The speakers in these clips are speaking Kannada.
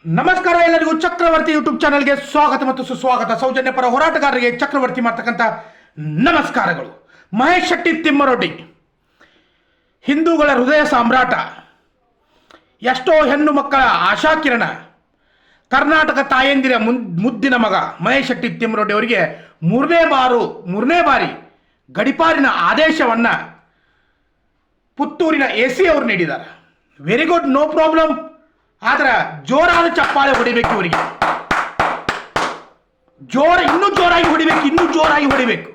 ನಮಸ್ಕಾರ ಎಲ್ಲರಿಗೂ ಚಕ್ರವರ್ತಿ ಯೂಟ್ಯೂಬ್ ಚಾನಲ್ಗೆ ಸ್ವಾಗತ ಮತ್ತು ಸುಸ್ವಾಗತ. ಸೌಜನ್ಯ ಪರ ಹೋರಾಟಗಾರರಿಗೆ ಚಕ್ರವರ್ತಿ ಮಾಡ್ತಕ್ಕಂಥ ನಮಸ್ಕಾರಗಳು. ಮಹೇಶ್ ಶೆಟ್ಟಿ ತಿಮ್ಮರೊಡ್ಡಿ ಹಿಂದೂಗಳ ಹೃದಯ ಸಾಮ್ರಾಟ, ಎಷ್ಟೋ ಹೆಣ್ಣು ಮಕ್ಕಳ ಆಶಾಕಿರಣ, ಕರ್ನಾಟಕ ತಾಯಂದಿರ ಮುದ್ದಿನ ಮಗ ಮಹೇಶ್ ಶೆಟ್ಟಿ ತಿಮ್ಮರೊಡ್ಡಿ ಅವರಿಗೆ ಮೂರನೇ ಬಾರಿ ಗಡಿಪಾರಿನ ಆದೇಶವನ್ನು ಪುತ್ತೂರಿನ AC ಅವರು ನೀಡಿದ್ದಾರೆ. Very good, no problem. ಆದ್ರೆ ಜೋರಾದ ಚಪ್ಪಾಳೆ ಹೊಡಿಬೇಕು ಇವರಿಗೆ. ಇನ್ನೂ ಜೋರಾಗಿ ಹೊಡಿಬೇಕು.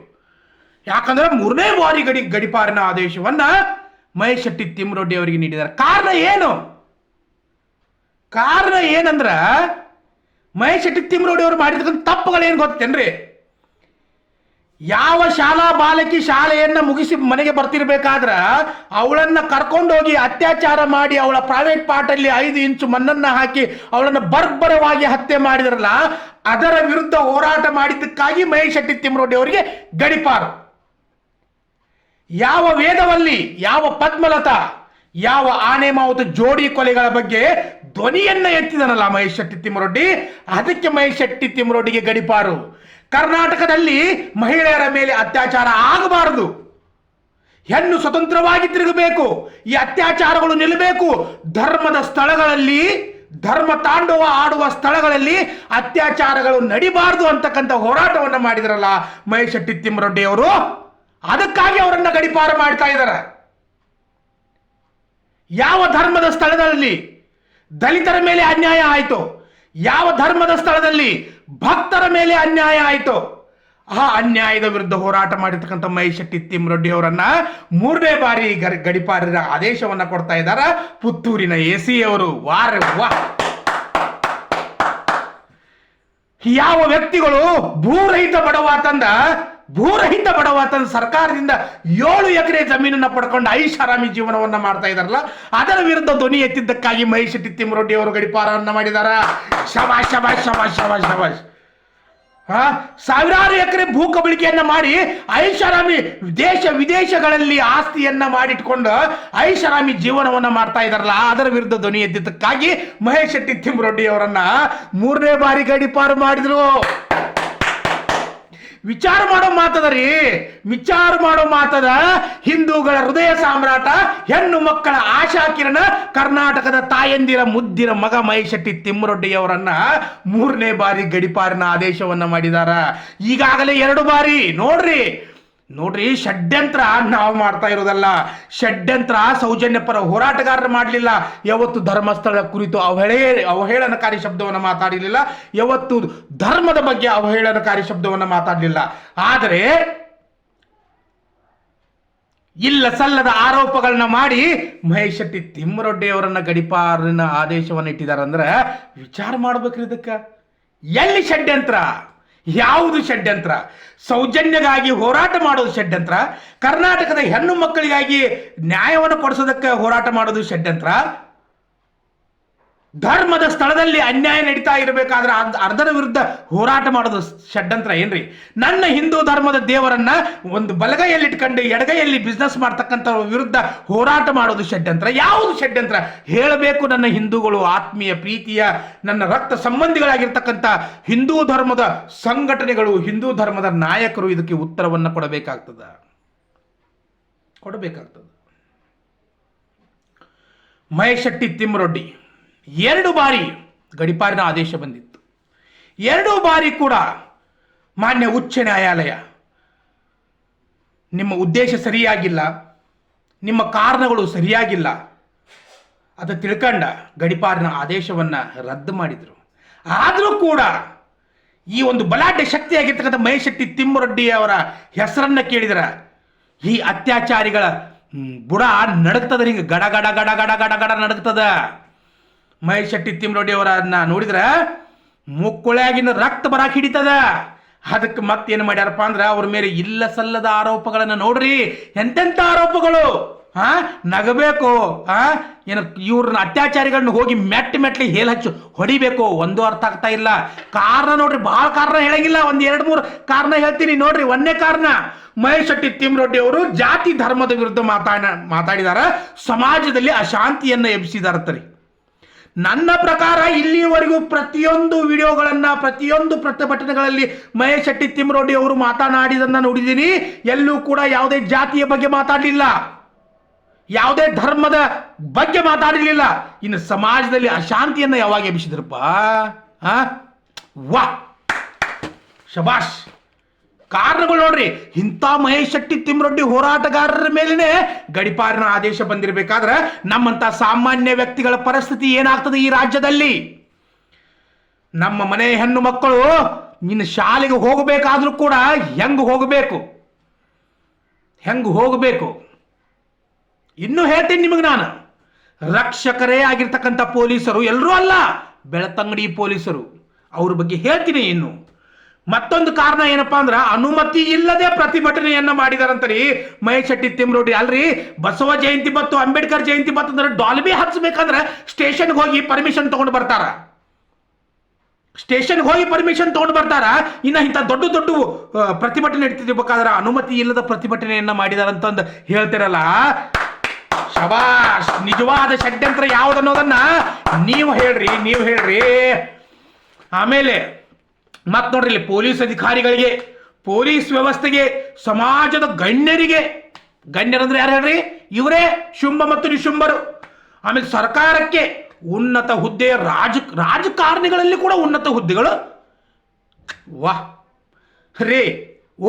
ಯಾಕಂದ್ರೆ ಮೂರನೇ ಬಾರಿ ಗಡಿಪಾರಿನ ಆದೇಶವನ್ನ ಮಹೇಶ್ ಶೆಟ್ಟಿ ತಿಮ್ಮರೊಡ್ಡಿ ಅವರಿಗೆ ನೀಡಿದ್ದಾರೆ. ಕಾರಣ ಏನಂದ್ರ ಮಹೇಶ್ ಶೆಟ್ಟಿ ತಿಮ್ಮರೊಡ್ಡಿ ಅವರು ಮಾಡಿರ್ತಕ್ಕಂಥ ತಪ್ಪುಗಳೇನು ಗೊತ್ತೇನ್ರಿ? ಯಾವ ಶಾಲಾ ಬಾಲಕಿ ಶಾಲೆಯನ್ನ ಮುಗಿಸಿ ಮನೆಗೆ ಬರ್ತಿರ್ಬೇಕಾದ್ರ ಅವಳನ್ನ ಕರ್ಕೊಂಡೋಗಿ ಅತ್ಯಾಚಾರ ಮಾಡಿ ಅವಳ ಪ್ರೈವೇಟ್ ಪಾರ್ಟಲ್ಲಿ 5 ಇಂಚು ಮಣ್ಣನ್ನ ಹಾಕಿ ಅವಳನ್ನ ಬರ್ಬರವಾಗಿ ಹತ್ಯೆ ಮಾಡಿದ್ರಲ್ಲ, ಅದರ ವಿರುದ್ಧ ಹೋರಾಟ ಮಾಡಿದ್ದಕ್ಕಾಗಿ ಮಹೇಶ್ ಶೆಟ್ಟಿ ತಿಮ್ಮರೊಡ್ಡಿ ಅವರಿಗೆ ಗಡಿಪಾರು. ಯಾವ ವೇದವಲ್ಲಿ, ಯಾವ ಪದ್ಮಲತಾ, ಯಾವ ಆನೆ ಮಾವುತ ಜೋಡಿ ಕೊಲೆಗಳ ಬಗ್ಗೆ ಧ್ವನಿಯನ್ನ ಎತ್ತಿದನಲ್ಲ ಮಹೇಶ್ ಶೆಟ್ಟಿ ತಿಮ್ಮರೊಡ್ಡಿ, ಅದಕ್ಕೆ ಮಹೇಶ್ ಶೆಟ್ಟಿ ತಿಮ್ಮರೊಡ್ಡಿಗೆ ಗಡಿಪಾರು. ಕರ್ನಾಟಕದಲ್ಲಿ ಮಹಿಳೆಯರ ಮೇಲೆ ಅತ್ಯಾಚಾರ ಆಗಬಾರದು, ಹೆಣ್ಣು ಸ್ವತಂತ್ರವಾಗಿ ತಿರುಗಬೇಕು, ಈ ಅತ್ಯಾಚಾರಗಳು ನಿಲ್ಲಬೇಕು, ಧರ್ಮದ ಸ್ಥಳಗಳಲ್ಲಿ, ಧರ್ಮ ತಾಂಡವ ಆಡುವ ಸ್ಥಳಗಳಲ್ಲಿ ಅತ್ಯಾಚಾರಗಳು ನಡಿಬಾರದು ಅಂತಕ್ಕಂಥ ಹೋರಾಟವನ್ನು ಮಾಡಿದ್ರಲ್ಲ ಮಹೇಶ್ ಶೆಟ್ಟಿ ತಿಮ್ಮರೊಡ್ಡಿ ಅವರು, ಅದಕ್ಕಾಗಿ ಅವರನ್ನ ಗಡಿಪಾರು ಮಾಡ್ತಾ ಇದ್ದಾರೆ. ಯಾವ ಧರ್ಮದ ಸ್ಥಳದಲ್ಲಿ ದಲಿತರ ಮೇಲೆ ಅನ್ಯಾಯ ಆಯಿತು, ಯಾವ ಧರ್ಮದ ಸ್ಥಳದಲ್ಲಿ ಭಕ್ತರ ಮೇಲೆ ಅನ್ಯಾಯ ಆಯಿತು, ಆ ಅನ್ಯಾಯದ ವಿರುದ್ಧ ಹೋರಾಟ ಮಾಡಿರ್ತಕ್ಕಂಥ ಮಹೇಶ್ ಶೆಟ್ಟಿ ತಿಮ್ಮರೊಡ್ಡಿ ಅವರನ್ನ ಮೂರನೇ ಬಾರಿ ಗಡಿಪಾರಿನ ಆದೇಶವನ್ನ ಕೊಡ್ತಾ ಇದ್ದಾರೆ ಪುತ್ತೂರಿನ AC ಅವರು. ಯಾವ ವ್ಯಕ್ತಿಗಳು ಭೂರಹಿತ ಬಡವ ತಂದ ಸರ್ಕಾರದಿಂದ 7 ಎಕರೆ ಜಮೀನನ್ನ ಪಡ್ಕೊಂಡು ಐಷಾರಾಮಿ ಜೀವನವನ್ನ ಮಾಡ್ತಾ ಇದಾರಲ್ಲ, ಅದರ ವಿರುದ್ಧ ಧ್ವನಿ ಎತ್ತಿದ್ದಕ್ಕಾಗಿ ಮಹೇಶ್ ಶೆಟ್ಟಿ ತಿಮ್ಮರೊಡ್ಡಿ ಅವರು ಗಡಿಪಾರವನ್ನ ಮಾಡಿದಾರ. ಶಬಾಷ್ ಶಬಾಷ್ ಶಬಾಷ್ ಶಬಾಷ್ ಶಬಾಷ್. ಸಾವಿರಾರು ಎಕರೆ ಭೂ ಕಬಳಿಕೆಯನ್ನ ಮಾಡಿ ಐಷಾರಾಮಿ ದೇಶ ವಿದೇಶಗಳಲ್ಲಿ ಆಸ್ತಿಯನ್ನ ಮಾಡಿಟ್ಕೊಂಡು ಐಷಾರಾಮಿ ಜೀವನವನ್ನ ಮಾಡ್ತಾ ಇದಾರಲ್ಲ, ಅದರ ವಿರುದ್ಧ ಧ್ವನಿ ಎದ್ದಿದ್ದಕ್ಕಾಗಿ ಮಹೇಶ್ ಶೆಟ್ಟಿ ತಿಮ್ಮರೊಡ್ಡಿ ಅವರನ್ನ ಮೂರನೇ ಬಾರಿ ಗಡಿಪಾರು ಮಾಡಿದ್ರು. ವಿಚಾರ ಮಾಡೋ ಮಾತದ ಹಿಂದೂಗಳ ಹೃದಯ ಸಾಮ್ರಾಟ, ಹೆಣ್ಣು ಮಕ್ಕಳ ಆಶಾಕಿರಣ, ಕರ್ನಾಟಕದ ತಾಯಂದಿರ ಮುದ್ದಿನ ಮಗ ಮಹೇಶ್ ಶೆಟ್ಟಿ ತಿಮ್ಮರೊಡ್ಡಿ ಅವರನ್ನ ಮೂರನೇ ಬಾರಿ ಗಡಿಪಾರಿನ ಆದೇಶವನ್ನ ಮಾಡಿದಾರ. ಈಗಾಗಲೇ 2 ಬಾರಿ. ನೋಡ್ರಿ, ಷಡ್ಯಂತ್ರ ನಾವು ಮಾಡ್ತಾ ಇರೋದಲ್ಲ. ಷಡ್ಯಂತ್ರ ಸೌಜನ್ಯ ಪರ ಹೋರಾಟಗಾರರು ಮಾಡಲಿಲ್ಲ. ಯಾವತ್ತು ಧರ್ಮಸ್ಥಳ ಕುರಿತು ಅವಹೇಳನಕಾರಿ ಶಬ್ದವನ್ನು ಮಾತಾಡಲಿಲ್ಲ, ಯಾವತ್ತು ಧರ್ಮದ ಬಗ್ಗೆ ಅವಹೇಳನಕಾರಿ ಶಬ್ದವನ್ನು ಮಾತಾಡಲಿಲ್ಲ. ಆದರೆ ಇಲ್ಲ ಸಲ್ಲದ ಆರೋಪಗಳನ್ನ ಮಾಡಿ ಮಹೇಶ್ ಶೆಟ್ಟಿ ತಿಮ್ಮರೊಡ್ಡಿ ಅವರನ್ನ ಗಡಿಪಾರಿನ ಆದೇಶವನ್ನು ಇಟ್ಟಿದ್ದಾರೆ. ಅಂದ್ರೆ ವಿಚಾರ ಮಾಡ್ಬೇಕ್ರಿ, ಇದಕ್ಕೆ ಎಲ್ಲಿ ಷಡ್ಯಂತ್ರ? ಯಾವುದು ಷಡ್ಯಂತ್ರ? ಸೌಜನ್ಯಗಾಗಿ ಹೋರಾಟ ಮಾಡೋದು ಷಡ್ಯಂತ್ರ, ಕರ್ನಾಟಕದ ಹೆಣ್ಣು ಮಕ್ಕಳಿಗಾಗಿ ನ್ಯಾಯವನ್ನು ಕೊಡಿಸೋದಕ್ಕೆ ಹೋರಾಟ ಮಾಡೋದು ಷಡ್ಯಂತ್ರ, ಧರ್ಮದ ಸ್ಥಳದಲ್ಲಿ ಅನ್ಯಾಯ ನಡೀತಾ ಇರಬೇಕಾದ್ರೆ ಅದರ ವಿರುದ್ಧ ಹೋರಾಟ ಮಾಡೋದು ಷಡ್ಯಂತ್ರ ಏನ್ರಿ? ನನ್ನ ಹಿಂದೂ ಧರ್ಮದ ದೇವರನ್ನ ಒಂದು ಬಲಗೈಯಲ್ಲಿ ಇಟ್ಕೊಂಡು ಎಡಗೈಯಲ್ಲಿ ಬಿಸ್ನೆಸ್ ಮಾಡ್ತಕ್ಕಂಥ ವಿರುದ್ಧ ಹೋರಾಟ ಮಾಡೋದು ಷಡ್ಯಂತ್ರ. ಯಾವುದು ಷಡ್ಯಂತ್ರ ಹೇಳಬೇಕು? ನನ್ನ ಹಿಂದೂಗಳು, ಆತ್ಮೀಯ ಪ್ರೀತಿಯ ನನ್ನ ರಕ್ತ ಸಂಬಂಧಿಗಳಾಗಿರ್ತಕ್ಕಂಥ ಹಿಂದೂ ಧರ್ಮದ ಸಂಘಟನೆಗಳು, ಹಿಂದೂ ಧರ್ಮದ ನಾಯಕರು ಇದಕ್ಕೆ ಉತ್ತರವನ್ನು ಕೊಡಬೇಕಾಗ್ತದ. ಮಹೇಶ್ ಶೆಟ್ಟಿ ತಿಮ್ಮರೊಡ್ಡಿ 2 ಬಾರಿ ಗಡಿಪಾರಿನ ಆದೇಶ ಬಂದಿತ್ತು. 2 ಬಾರಿ ಕೂಡ ಮಾನ್ಯ ಉಚ್ಚ ನ್ಯಾಯಾಲಯ ನಿಮ್ಮ ಉದ್ದೇಶ ಸರಿಯಾಗಿಲ್ಲ, ನಿಮ್ಮ ಕಾರಣಗಳು ಸರಿಯಾಗಿಲ್ಲ ಅದು ತಿಳ್ಕೊಂಡ ಗಡಿಪಾರಿನ ಆದೇಶವನ್ನ ರದ್ದು ಮಾಡಿದ್ರು. ಆದರೂ ಕೂಡ ಈ ಒಂದು ಬಲಾಢ್ಯ ಶಕ್ತಿಯಾಗಿರ್ತಕ್ಕಂಥ ಮಹೇಶ್ ಶೆಟ್ಟಿ ತಿಮ್ಮರೊಡ್ಡಿ ಅವರ ಹೆಸರನ್ನ ಕೇಳಿದ್ರ ಈ ಅತ್ಯಾಚಾರಿಗಳ ಬುಡ ನಡಗ್ತದ, ಹಿಂಗೆ ಗಡ ಗಡ ಗಡ ಗಡ ಗಡ ಗಡ ನಡಗ್ತದ. ಮಹೇಶ್ ಶೆಟ್ಟಿ ತಿಮ್ಮರೊಡ್ಡಿ ಅವರನ್ನ ನೋಡಿದ್ರೆ ಮುಕ್ಕುಳೆಯಾಗಿನ ರಕ್ತ ಬರಾಕ್ ಹಿಡಿತದ. ಅದಕ್ಕೆ ಮತ್ತೇನು ಮಾಡ್ಯಾರಪ್ಪ ಅಂದ್ರೆ ಅವ್ರ ಮೇಲೆ ಇಲ್ಲ ಸಲ್ಲದ ಆರೋಪಗಳನ್ನ ನೋಡ್ರಿ, ಎಂತೆಂಥ ಆರೋಪಗಳು. ನಗಬೇಕು, ಏನು ಇವ್ರನ್ನ ಅತ್ಯಾಚಾರಿಗಳನ್ನ ಹೋಗಿ ಮೆಟ್ಲಿ ಹೇಲ್ ಹಚ್ಚು ಹೊಡಿಬೇಕು, ಒಂದು ಅರ್ಥ ಆಗ್ತಾ ಇಲ್ಲ. ಕಾರಣ ನೋಡ್ರಿ, ಬಹಳ ಕಾರಣ ಹೇಳಂಗಿಲ್ಲ, 1-2-3 ಕಾರಣ ಹೇಳ್ತೀನಿ ನೋಡ್ರಿ. 1ನೇ ಕಾರಣ, ಮಹೇಶ್ ಶೆಟ್ಟಿ ತಿಮ್ಮರೊಡ್ಡಿ ಅವರು ಜಾತಿ ಧರ್ಮದ ವಿರುದ್ಧ ಮಾತಾಡಿದಾರ, ಸಮಾಜದಲ್ಲಿ ಅಶಾಂತಿಯನ್ನ ಎಬ್ಬಿಸಿದಾರತ್ತರಿ. ನನ್ನ ಪ್ರಕಾರ ಇಲ್ಲಿಯವರೆಗೂ ಪ್ರತಿಯೊಂದು ವಿಡಿಯೋಗಳನ್ನ ಪ್ರತಿಯೊಂದು ಪ್ರತಿಭಟನೆಗಳಲ್ಲಿ ಮಹೇಶ್ ಶೆಟ್ಟಿ ತಿಮ್ಮರೊಡ್ಡಿ ಅವರು ಮಾತನಾಡಿದನ್ನ ನೋಡಿದ್ದೀನಿ. ಎಲ್ಲೂ ಕೂಡ ಯಾವುದೇ ಜಾತಿಯ ಬಗ್ಗೆ ಮಾತಾಡಲಿಲ್ಲ, ಯಾವುದೇ ಧರ್ಮದ ಬಗ್ಗೆ ಮಾತಾಡಲಿಲ್ಲ. ಇನ್ನು ಸಮಾಜದಲ್ಲಿ ಅಶಾಂತಿಯನ್ನ ಯಾವಾಗ ಎಬ್ಬಿಸಿದ್ರಪ್ಪ? ವಾ, ಶಬಾಷ್. ಕಾರಣಗಳು ನೋಡ್ರಿ, ಇಂಥ ಮಹೇಶ್ ಶೆಟ್ಟಿ ತಿಮ್ಮರೊಡ್ಡಿ ಹೋರಾಟಗಾರರ ಮೇಲೇನೆ ಗಡಿಪಾರಿನ ಆದೇಶ ಬಂದಿರಬೇಕಾದ್ರೆ ನಮ್ಮಂತ ಸಾಮಾನ್ಯ ವ್ಯಕ್ತಿಗಳ ಪರಿಸ್ಥಿತಿ ಏನಾಗ್ತದೆ ಈ ರಾಜ್ಯದಲ್ಲಿ? ನಮ್ಮ ಮನೆ ಹೆಣ್ಣು ಮಕ್ಕಳು ಇನ್ನು ಶಾಲೆಗೆ ಹೋಗಬೇಕಾದ್ರೂ ಕೂಡ ಹೆಂಗ್ ಹೋಗಬೇಕು? ಇನ್ನೂ ಹೇಳ್ತೀನಿ ನಿಮಗೆ ನಾನು, ರಕ್ಷಕರೇ ಆಗಿರ್ತಕ್ಕಂಥ ಪೊಲೀಸರು ಎಲ್ಲರೂ ಅಲ್ಲ, ಬೆಳ್ತಂಗಡಿ ಪೊಲೀಸರು, ಅವ್ರ ಬಗ್ಗೆ ಹೇಳ್ತೀನಿ. ಇನ್ನು ಮತ್ತೊಂದು ಕಾರಣ ಏನಪ್ಪಾ ಅಂದ್ರ, ಅನುಮತಿ ಇಲ್ಲದೆ ಪ್ರತಿಭಟನೆಯನ್ನ ಮಾಡಿದಾರಂತರಿ ಮಹೇಶ್ ಶೆಟ್ಟಿ ತಿಮ್ಮರೊಡ್ಡಿ. ಅಲ್ರಿ, ಬಸವ ಜಯಂತಿ ಬತ್ತು, ಅಂಬೇಡ್ಕರ್ ಜಯಂತಿ ಬತ್ತು ಅಂದ್ರೆ ಡಾಲ್ಬಿ ಹಚ್ಚಬೇಕಂದ್ರೆ ಸ್ಟೇಷನ್ಗೆ ಹೋಗಿ ಪರ್ಮಿಷನ್ ತಗೊಂಡು ಬರ್ತಾರ. ಇನ್ನ ಇಂಥ ದೊಡ್ಡ ದೊಡ್ಡ ಪ್ರತಿಭಟನೆ ನಡೀತಿರ್ಬೇಕಾದ್ರೆ ಅನುಮತಿ ಇಲ್ಲದ ಪ್ರತಿಭಟನೆಯನ್ನ ಮಾಡಿದಾರಂತಂದು ಹೇಳ್ತಿರಲ್ಲ, ಶಬಾಷ್. ನಿಜವಾದ ಷಡ್ಯಂತ್ರ ಯಾವುದನ್ನೋದನ್ನ ನೀವು ಹೇಳ್ರಿ. ಆಮೇಲೆ ಮತ್ ನೋಡ್ರಿ, ಇಲ್ಲಿ ಪೊಲೀಸ್ ಅಧಿಕಾರಿಗಳಿಗೆ, ಪೊಲೀಸ್ ವ್ಯವಸ್ಥೆಗೆ, ಸಮಾಜದ ಗಣ್ಯರಂದ್ರೆ ಯಾರು ಹೇಳ್ರಿ? ಇವರೇ ಶುಂಭ ಮತ್ತು ನಿಶುಂಭರು. ಆಮೇಲೆ ಸರ್ಕಾರಕ್ಕೆ ಉನ್ನತ ಹುದ್ದೆ, ರಾಜಕಾರಣಿಗಳಲ್ಲಿ ಕೂಡ ಉನ್ನತ ಹುದ್ದೆಗಳು. ವಾಹ್ ರೇ,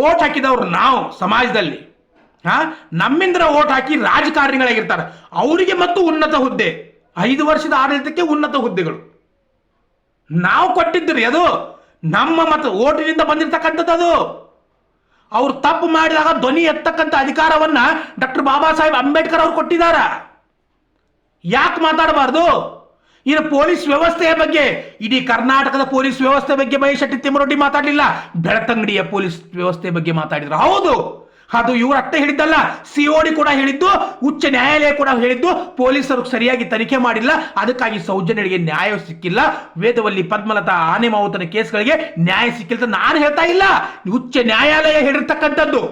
ಓಟ್ ಹಾಕಿದವ್ರು ನಾವು ಸಮಾಜದಲ್ಲಿ, ನಮ್ಮಿಂದ ಓಟ್ ಹಾಕಿ ರಾಜಕಾರಣಿಗಳಾಗಿರ್ತಾರೆ, ಅವರಿಗೆ ಮತ್ತು ಉನ್ನತ ಹುದ್ದೆ, 5 ವರ್ಷದ ಆಡಳಿತಕ್ಕೆ ಉನ್ನತ ಹುದ್ದೆಗಳು ನಾವು ಕೊಟ್ಟಿದ್ದೀರಿ. ಅದು ನಮ್ಮ ಮತ್ತು ಓಟಿನಿಂದ ಬಂದಿರತಕ್ಕಂಥದ್ದು. ಅದು ಅವ್ರು ತಪ್ಪು ಮಾಡಿದಾಗ ಧ್ವನಿ ಎತ್ತಕ್ಕಂಥ ಅಧಿಕಾರವನ್ನ ಡಾಕ್ಟರ್ ಬಾಬಾ ಸಾಹೇಬ್ ಅಂಬೇಡ್ಕರ್ ಅವ್ರು ಕೊಟ್ಟಿದ್ದಾರ. ಯಾಕೆ ಮಾತಾಡಬಾರ್ದು? ಇನ್ನು ಪೊಲೀಸ್ ವ್ಯವಸ್ಥೆಯ ಬಗ್ಗೆ, ಇಡೀ ಕರ್ನಾಟಕದ ಪೊಲೀಸ್ ವ್ಯವಸ್ಥೆ ಬಗ್ಗೆ ಮಹೇಶ್ ಶೆಟ್ಟಿ ತಿಮ್ಮರೊಡ್ಡಿ ಮಾತಾಡಲಿಲ್ಲ, ಬೆಳ್ತಂಗಡಿಯ ಪೊಲೀಸ್ ವ್ಯವಸ್ಥೆ ಬಗ್ಗೆ ಮಾತಾಡಿದ್ರು. ಹೌದು, ಅದು ಇವರು ಅಷ್ಟೇ ಹೇಳಿದ್ದಲ್ಲ, COD ಕೂಡ ಹೇಳಿದ್ದು, ಉಚ್ಚ ನ್ಯಾಯಾಲಯ ಕೂಡ ಹೇಳಿದ್ದು, ಪೊಲೀಸರು ಸರಿಯಾಗಿ ತನಿಖೆ ಮಾಡಿಲ್ಲ, ಅದಕ್ಕಾಗಿ ಸೌಜನ್ಯರಿಗೆ ನ್ಯಾಯ ಸಿಕ್ಕಿಲ್ಲ. ವೇದವಲ್ಲಿ ಪದ್ಮಲತಾ ಆನೆ ಮಾವುತನ ಕೇಸ್ಗಳಿಗೆ ನ್ಯಾಯ ಸಿಕ್ಕಿಲ್ಲ ನಾನು ಹೇಳ್ತಾ ಇಲ್ಲ, ಉಚ್ಚ ನ್ಯಾಯಾಲಯ ಹೇಳಿರ್ತಕ್ಕಂಥದ್ದು.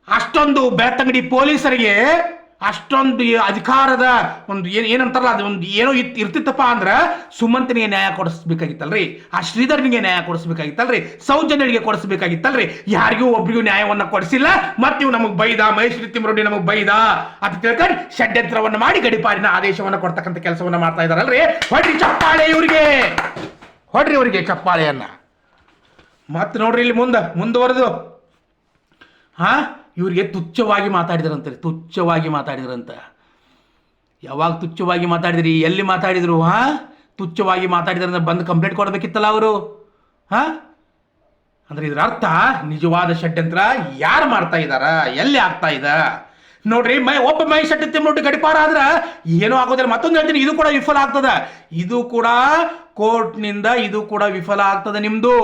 ಅಷ್ಟೊಂದು ಬೆಳ್ತಂಗಡಿ ಪೊಲೀಸರಿಗೆ ಅಷ್ಟೊಂದು ಅಧಿಕಾರದ ಒಂದು ಏನಂತಾರಲ್ಲ, ಅದು ಒಂದು ಏನೋ ಇರ್ತಿತ್ತಪ್ಪ ಅಂದ್ರೆ ಸುಮಂತನಿಗೆ ನ್ಯಾಯ ಕೊಡಿಸ್ಬೇಕಾಗಿತ್ತಲ್ರಿ, ಆ ಶ್ರೀಧರ್ನಿಗೆ ನ್ಯಾಯ ಕೊಡಿಸ್ಬೇಕಾಗಿತ್ತಲ್ರಿ, ಸೌಜನ್ಯರಿಗೆ ಕೊಡಿಸ್ಬೇಕಾಗಿತ್ತಲ್ರಿ. ಯಾರಿಗೂ ಒಬ್ರಿಗೂ ನ್ಯಾಯವನ್ನ ಕೊಡಿಸಿಲ್ಲ. ಮತ್ತೆ ಇವು ನಮಗೆ ಬೈದ, ಮಹೇಶ್ ತಿಮ್ಮರೊಡ್ಡಿ ನಮಗೆ ಬೈದ ಅಂತ ತಿಳ್ಕೊಂಡು ಷಡ್ಯಂತ್ರವನ್ನ ಮಾಡಿ ಗಡಿಪಾರಿನ ಆದೇಶವನ್ನ ಕೊಡ್ತಕ್ಕಂಥ ಕೆಲಸವನ್ನ ಮಾಡ್ತಾ ಇದಾರಲ್ರಿ. ಹೊಡ್ರಿ ಚಪ್ಪಾಳೆ ಇವರಿಗೆ, ಚಪ್ಪಾಳೆಯನ್ನ. ಮತ್ತೆ ನೋಡ್ರಿ ಇಲ್ಲಿ ಮುಂದುವರೆದು ಇವರಿಗೆ ತುಚ್ಛವಾಗಿ ಮಾತಾಡಿದ್ರಂತೆ. ಯಾವಾಗ ತುಚ್ಛವಾಗಿ ಮಾತಾಡಿದ್ರಿ? ಎಲ್ಲಿ ಮಾತಾಡಿದ್ರು? ತುಚ್ಛವಾಗಿ ಮಾತಾಡಿದ್ರಂದ್ರೆ ಬಂದು ಕಂಪ್ಲೇಂಟ್ ಕೊಡಬೇಕಿತ್ತಲ್ಲ ಅವರು. ಅಂದ್ರೆ ಇದ್ರ ಅರ್ಥ ನಿಜವಾದ ಷಡ್ಯಂತ್ರ ಯಾರು ಮಾಡ್ತಾ ಇದ್ದಾರ, ಎಲ್ಲಿ ಆಗ್ತಾ ಇದ ನೋಡ್ರಿ. ಒಬ್ಬ ಮಹೇಶ್ ಶೆಟ್ಟಿ ತಿಮ್ಮರೊಡ್ಡಿ ಗಡಿಪಾರ ಆದ್ರ ಏನೂ ಆಗೋದಿಲ್ಲ. ಮತ್ತೊಂದು ಹೇಳ್ತೀನಿ, ಇದು ಕೂಡ ವಿಫಲ ಆಗ್ತದ. ಇದು ಕೂಡ ಕೋರ್ಟ್ನಿಂದ ಇದು ಕೂಡ ವಿಫಲ ಆಗ್ತದೆ ನಿಮ್ದು.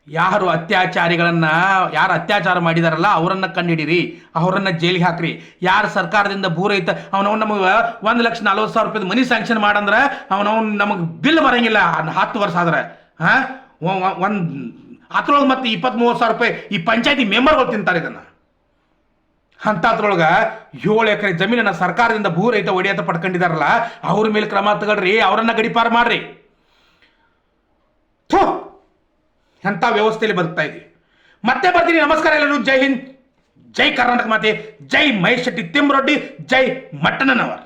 ಯಾರು ಅತ್ಯಾಚಾರ ಮಾಡಿದಾರಲ್ಲ ಅವರನ್ನ ಕಂಡುಹಿಡಿರಿ, ಅವರನ್ನ ಜೈಲಿಗೆ ಹಾಕ್ರಿ. ಯಾರು ಸರ್ಕಾರದಿಂದ ಭೂರಹಿತ ಅವನವನ್ನ ನಮಗೆ 1,40,000 ರೂಪಾಯಿ ಮನಿ ಸ್ಯಾಂಕ್ಷನ್ ಮಾಡಂದ್ರೆ ಅವನವನ್ ನಮಗೆ ಬಿಲ್ ಬರಂಗಿಲ್ಲ 10 ವರ್ಷ ಆದ್ರೆ. ಅದ್ರೊಳಗೆ ಮತ್ತೆ 20-30 ರೂಪಾಯಿ ಈ ಪಂಚಾಯತಿ ಮೆಂಬರ್ಗಳು ತಿಂತಾರೆ ಇದನ್ನ. ಅಂಥದ್ರೊಳಗೆ 7 ಎಕರೆ ಜಮೀನನ್ನ ಸರ್ಕಾರದಿಂದ ಭೂರಹಿತ ಒಡೆಯತ ಪಡ್ಕೊಂಡಿದಾರಲ್ಲ ಅವ್ರ ಮೇಲೆ ಕ್ರಮ ತಗೊಳ್ರಿ, ಅವರನ್ನ ಗಡಿಪಾರ ಮಾಡ್ರಿ. ಎಂಥ ವ್ಯವಸ್ಥೆಯಲ್ಲಿ ಬದುಕ್ತಾ ಇದ್ದೀವಿ. ಮತ್ತೆ ಬರ್ತೀನಿ. ನಮಸ್ಕಾರ ಎಲ್ಲರೂ. ಜೈ ಹಿಂದ್, ಜೈ ಕರ್ನಾಟಕ ಮಾತೆ, ಜೈ ಮಹೇಶ್ ಶೆಟ್ಟಿ ತಿಮ್ಮರೊಡ್ಡಿ, ಜೈ ಮಟ್ಟಣ್ಣನವರ್.